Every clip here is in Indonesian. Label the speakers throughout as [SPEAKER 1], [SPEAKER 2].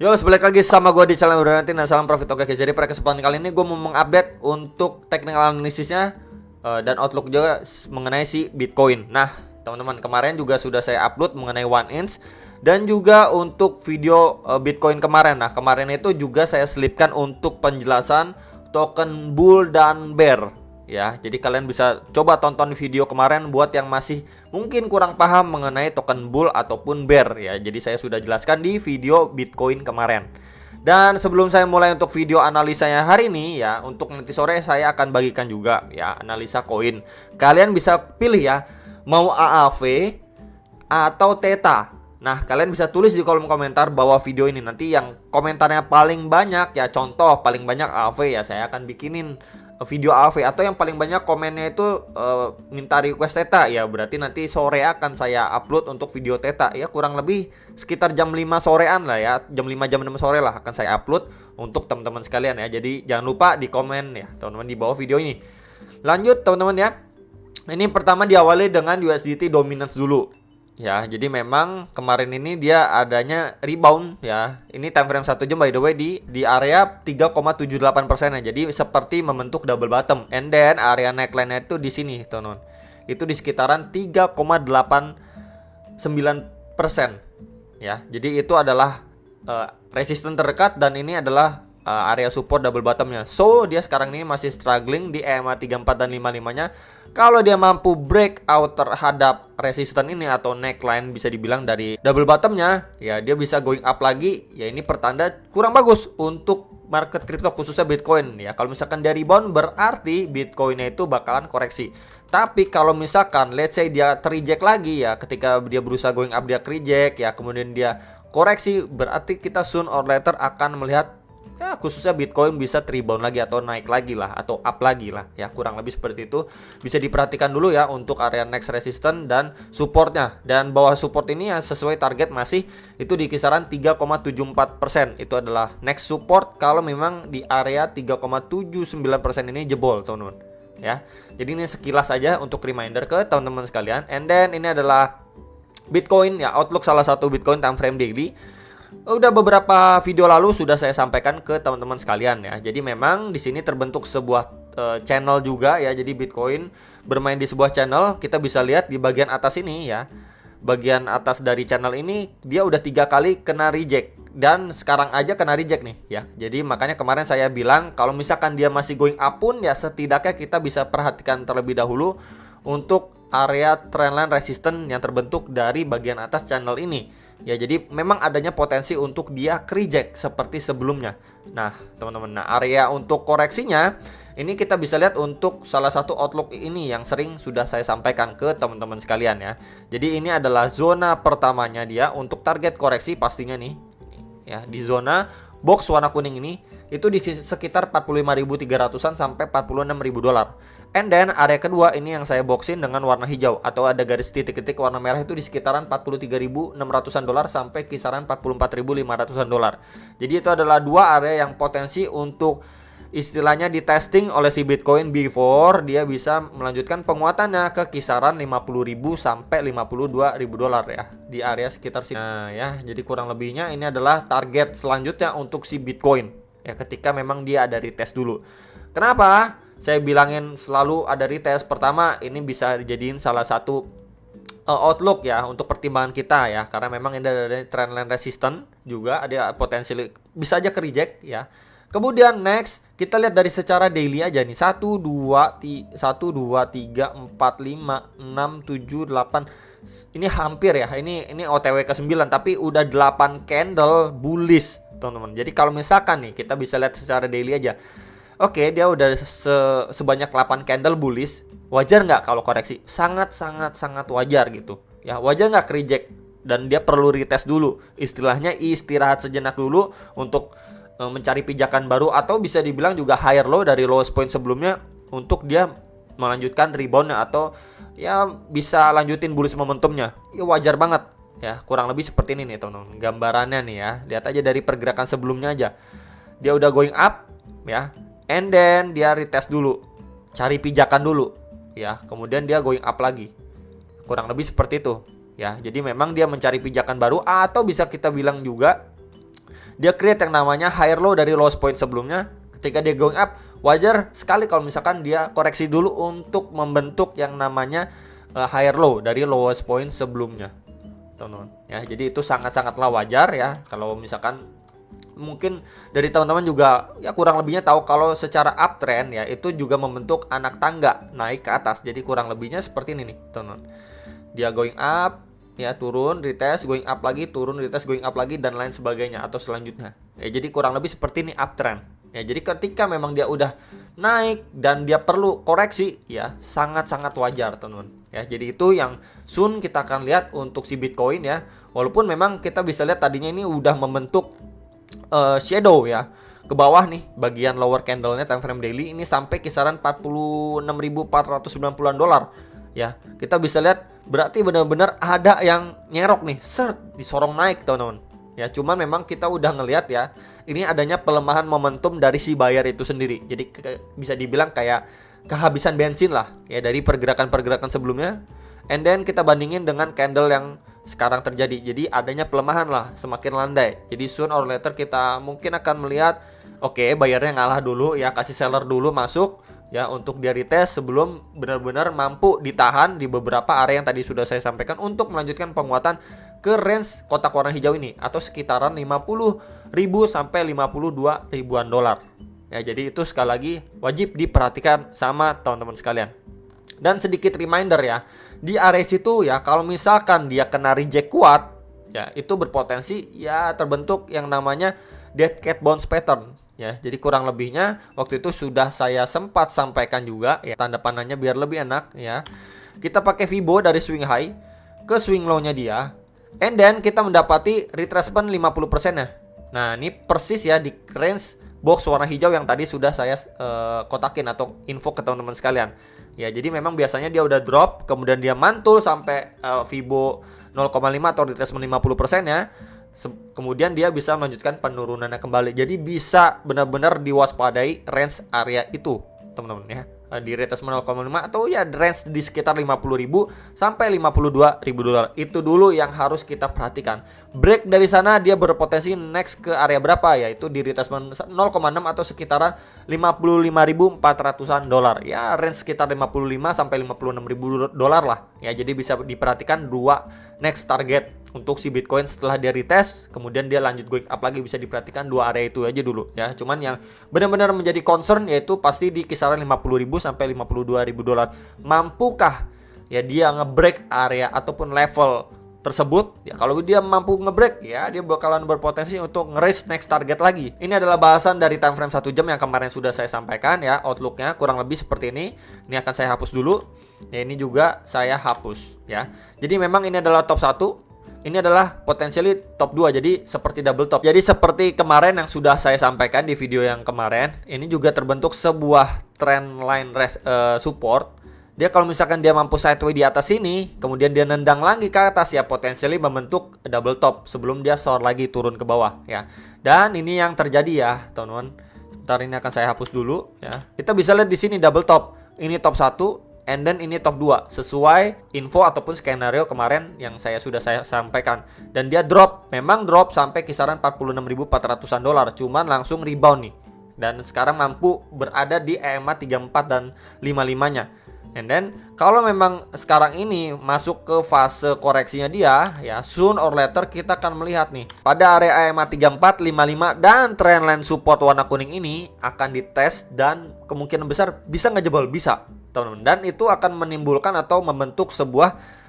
[SPEAKER 1] Yo, balik lagi sama gue di channel Berhenti dan salam profit. Oke, jadi pada kesempatan kali ini gue mau mengupdate untuk technical analisisnya dan outlook juga mengenai si Bitcoin. Nah, teman-teman, kemarin juga sudah saya upload mengenai one inch dan juga untuk video Bitcoin kemarin. Nah, kemarin itu juga saya selipkan untuk penjelasan token bull dan bear. Ya, jadi kalian bisa coba tonton video kemarin buat yang masih mungkin kurang paham mengenai token bull ataupun bear ya. Jadi saya sudah jelaskan di video Bitcoin kemarin. Dan sebelum saya mulai untuk video analisanya hari ini ya, untuk nanti sore saya akan bagikan juga ya analisa koin. Kalian bisa pilih ya, mau AAV atau Theta. Nah, kalian bisa tulis di kolom komentar bawah video ini. Nanti yang komentarnya paling banyak ya, contoh paling banyak AAV ya, saya akan bikinin video AV. Atau yang paling banyak komennya itu minta request Theta ya, berarti nanti sore akan saya upload untuk video Theta ya, kurang lebih sekitar jam 5 sorean lah ya, jam 5 jam 6 sore lah akan saya upload untuk teman-teman sekalian ya. Jadi jangan lupa di komen ya teman-teman di bawah video ini. Lanjut teman-teman ya. Ini pertama diawali dengan USDT dominance dulu. Ya, jadi memang kemarin ini dia adanya rebound ya. Ini time frame 1 jam by the way di area 3,78% ya. Jadi seperti membentuk double bottom. And then area neckline-nya itu di sini, teman-teman. Itu di sekitaran 3,89% ya. Jadi itu adalah resisten terdekat dan ini adalah area support double bottomnya. So dia sekarang ini masih struggling di EMA 34 dan 55-nya. Kalau dia mampu breakout terhadap resisten ini atau neckline bisa dibilang dari double bottomnya, ya dia bisa going up lagi. Ya ini pertanda kurang bagus untuk market crypto khususnya Bitcoin ya. Kalau misalkan dia rebound berarti Bitcoinnya itu bakalan koreksi. Tapi kalau misalkan let's say dia terreject lagi ya, ketika dia berusaha going up dia reject ya, kemudian dia koreksi, berarti kita soon or later akan melihat ya khususnya Bitcoin bisa rebound lagi atau naik lagi lah atau up lagi lah ya, kurang lebih seperti itu. Bisa diperhatikan dulu ya untuk area next resistance dan supportnya. Dan bawah support ini ya sesuai target masih itu di kisaran 3,74%. Itu adalah next support kalau memang di area 3,79% ini jebol teman-teman ya. Jadi ini sekilas aja untuk reminder ke teman-teman sekalian. And then ini adalah Bitcoin ya, outlook salah satu Bitcoin time frame daily. Udah beberapa video lalu sudah saya sampaikan ke teman-teman sekalian ya. Jadi memang di sini terbentuk sebuah channel juga ya. Jadi Bitcoin bermain di sebuah channel. Kita bisa lihat di bagian atas ini ya. Bagian atas dari channel ini dia udah 3 kali kena reject dan sekarang aja kena reject nih ya. Jadi makanya kemarin saya bilang kalau misalkan dia masih going up pun ya setidaknya kita bisa perhatikan terlebih dahulu untuk area trendline resistance yang terbentuk dari bagian atas channel ini. Ya, jadi memang adanya potensi untuk dia reject seperti sebelumnya. Nah, teman-teman, area untuk koreksinya ini kita bisa lihat untuk salah satu outlook ini yang sering sudah saya sampaikan ke teman-teman sekalian ya. Jadi ini adalah zona pertamanya dia untuk target koreksi pastinya nih. Ya, di zona box warna kuning ini itu di sekitar 45.300-an sampai 46.000 dolar. And then area kedua ini yang saya boxin dengan warna hijau atau ada garis titik-titik warna merah itu di sekitaran 43.600-an dolar sampai kisaran 44.500-an dolar. Jadi itu adalah dua area yang potensi untuk istilahnya di testing oleh si Bitcoin before dia bisa melanjutkan penguatannya ke kisaran 50.000 sampai 52.000 dolar ya, di area sekitar sini. Nah ya, jadi kurang lebihnya ini adalah target selanjutnya untuk si Bitcoin ya, ketika memang dia ada retest dulu. Kenapa saya bilangin selalu ada retest? Pertama, ini bisa dijadiin salah satu outlook ya untuk pertimbangan kita ya, karena memang ini ada trendline resistance juga, ada potensi bisa aja ke reject ya. Kemudian next kita lihat dari secara daily aja nih, 1 2 3 4 5 6 7 8. Ini hampir ya, ini OTW ke 9 tapi udah 8 candle bullish teman-teman. Jadi kalau misalkan nih kita bisa lihat secara daily aja, oke, dia udah sebanyak 8 candle bullish. Wajar nggak kalau koreksi? Sangat wajar gitu ya. Wajar nggak reject dan dia perlu retest dulu, istilahnya istirahat sejenak dulu untuk mencari pijakan baru, atau bisa dibilang juga higher low dari lowest point sebelumnya untuk dia melanjutkan reboundnya atau ya bisa lanjutin bullish momentumnya. Ya wajar banget ya, kurang lebih seperti ini nih teman-teman gambarannya nih ya. Lihat aja dari pergerakan sebelumnya aja, dia udah going up ya, and then dia retest dulu, cari pijakan dulu ya, kemudian dia going up lagi. Kurang lebih seperti itu ya. Jadi memang dia mencari pijakan baru, atau bisa kita bilang juga dia create yang namanya higher low dari lowest point sebelumnya. Ketika dia going up, wajar sekali kalau misalkan dia koreksi dulu untuk membentuk yang namanya higher low dari lowest point sebelumnya, teman-teman. Ya, jadi itu sangat-sangatlah wajar ya kalau misalkan mungkin dari teman-teman juga ya kurang lebihnya tahu kalau secara uptrend ya itu juga membentuk anak tangga naik ke atas. Jadi kurang lebihnya seperti ini nih, teman-teman. Dia going up, ya turun, retest, going up lagi, turun, retest, going up lagi dan lain sebagainya atau selanjutnya. Ya, jadi kurang lebih seperti ini uptrend. Ya, jadi ketika memang dia udah naik dan dia perlu koreksi, ya sangat-sangat wajar, teman-teman. Ya, jadi itu yang soon kita akan lihat untuk si Bitcoin ya. Walaupun memang kita bisa lihat tadinya ini udah membentuk shadow ya ke bawah nih, bagian lower candle-nya time frame daily ini sampai kisaran 46.490-an dolar. Ya, kita bisa lihat berarti benar-benar ada yang nyerok nih, disorong naik, teman-teman. Ya, cuman memang kita udah ngelihat ya, ini adanya pelemahan momentum dari si buyer itu sendiri. Jadi bisa dibilang kayak kehabisan bensin lah ya dari pergerakan-pergerakan sebelumnya. And then kita bandingin dengan candle yang sekarang terjadi. Jadi adanya pelemahan lah, semakin landai. Jadi soon or later kita mungkin akan melihat buyernya ngalah dulu ya, kasih seller dulu masuk ya untuk dia retest sebelum benar-benar mampu ditahan di beberapa area yang tadi sudah saya sampaikan untuk melanjutkan penguatan ke range kotak warna hijau ini atau sekitaran 50.000 sampai 52 ribuan dolar. Ya, jadi itu sekali lagi wajib diperhatikan sama teman-teman sekalian. Dan sedikit reminder ya, di area situ ya kalau misalkan dia kena reject kuat ya itu berpotensi ya terbentuk yang namanya dead cat bounce pattern. Ya, jadi kurang lebihnya waktu itu sudah saya sempat sampaikan juga ya, tanda panahnya biar lebih enak ya. Kita pakai Fibo dari swing high ke swing low-nya dia. And then kita mendapati retracement 50% ya. Nah, ini persis ya di range box warna hijau yang tadi sudah saya kotakin atau info ke teman-teman sekalian. Ya, jadi memang biasanya dia udah drop, kemudian dia mantul sampai Fibo 0,5 atau retracement 50% ya. Kemudian dia bisa melanjutkan penurunannya kembali. Jadi bisa benar-benar diwaspadai range area itu, teman-teman ya. Di retracement 0,5 atau ya range di sekitar 50.000 sampai 52.000 dolar. Itu dulu yang harus kita perhatikan. Break dari sana dia berpotensi next ke area berapa, yaitu di retracement 0,6 atau sekitaran 55.400-an dolar. Ya range sekitar 55 sampai 56.000 dolar lah. Ya, jadi bisa diperhatikan dua next target untuk si Bitcoin setelah dia retest, kemudian dia lanjut going up lagi, bisa diperhatikan dua area itu aja dulu ya. Cuman yang benar-benar menjadi concern yaitu pasti di kisaran 50.000 sampai 52.000 dolar. Mampukah ya dia ngebreak area ataupun level tersebut? Ya kalau dia mampu ngebreak ya dia bakalan berpotensi untuk nge-raise next target lagi. Ini adalah bahasan dari time frame 1 jam yang kemarin sudah saya sampaikan ya, outlooknya kurang lebih seperti ini. Ini akan saya hapus dulu. Ya, ini juga saya hapus ya. Jadi memang ini adalah top 1. Ini adalah potensially top 2, jadi seperti double top. Jadi seperti kemarin yang sudah saya sampaikan di video yang kemarin, ini juga terbentuk sebuah trend line support. Dia kalau misalkan dia mampu sideways di atas sini, kemudian dia nendang lagi ke atas ya potensially membentuk double top sebelum dia short lagi turun ke bawah ya. Dan ini yang terjadi ya, teman-teman. Ntar ini akan saya hapus dulu ya. Kita bisa lihat di sini double top. Ini top 1. And then ini top 2 sesuai info ataupun skenario kemarin yang sudah saya sampaikan. Dan dia drop, memang drop sampai kisaran 46.400-an dolar, cuman langsung rebound nih. Dan sekarang mampu berada di EMA 34 dan 55-nya. And then kalau memang sekarang ini masuk ke fase koreksinya dia ya, soon or later kita akan melihat nih pada area EMA 34, 55 dan trendline support warna kuning ini akan dites dan kemungkinan besar bisa ngejebol, bisa teman-teman. Dan itu akan menimbulkan atau membentuk sebuah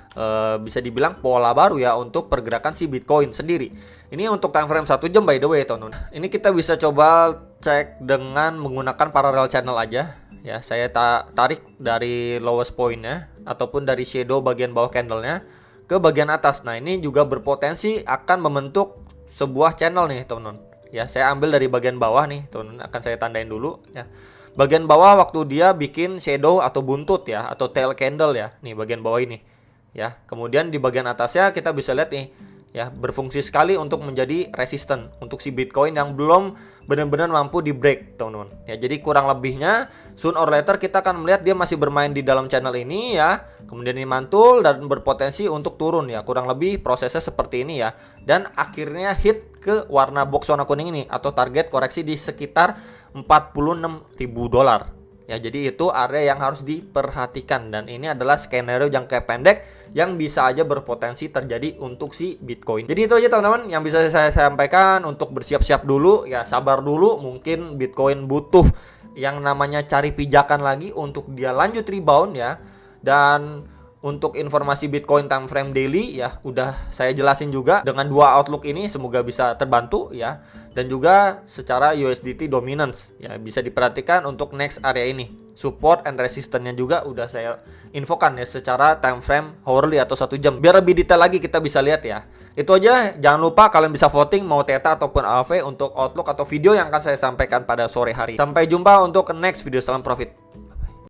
[SPEAKER 1] bisa dibilang pola baru ya untuk pergerakan si Bitcoin sendiri. Ini untuk time frame 1 jam by the way, teman-teman. Ini kita bisa coba cek dengan menggunakan parallel channel aja. Ya, saya tarik dari lowest point-nya ataupun dari shadow bagian bawah candle-nya ke bagian atas. Nah, ini juga berpotensi akan membentuk sebuah channel nih, teman-teman. Ya, saya ambil dari bagian bawah nih, teman-teman. Akan saya tandain dulu ya. Bagian bawah waktu dia bikin shadow atau buntut ya, atau tail candle ya. Nih bagian bawah ini. Ya, kemudian di bagian atasnya kita bisa lihat nih. ya, berfungsi sekali untuk menjadi resisten untuk si Bitcoin yang belum benar-benar mampu di break, teman-teman. Ya, jadi kurang lebihnya soon or later kita akan melihat dia masih bermain di dalam channel ini ya. Kemudian ini mantul dan berpotensi untuk turun ya. Kurang lebih prosesnya seperti ini ya. Dan akhirnya hit ke warna box warna kuning ini atau target koreksi di sekitar $46.000. Ya, jadi itu area yang harus diperhatikan dan ini adalah skenario jangka pendek yang bisa aja berpotensi terjadi untuk si Bitcoin. Jadi itu aja teman-teman yang bisa saya sampaikan. Untuk bersiap-siap dulu ya, sabar dulu, mungkin Bitcoin butuh yang namanya cari pijakan lagi untuk dia lanjut rebound ya. Dan untuk informasi Bitcoin time frame daily ya udah saya jelasin juga dengan dua outlook ini, semoga bisa terbantu ya. Dan juga secara USDT dominance ya, bisa diperhatikan untuk next area ini. Support and resistance-nya juga udah saya infokan ya secara time frame hourly atau 1 jam. Biar lebih detail lagi kita bisa lihat ya. Itu aja, jangan lupa kalian bisa voting mau Theta ataupun AV untuk outlook atau video yang akan saya sampaikan pada sore hari. Sampai jumpa untuk next video, salam profit.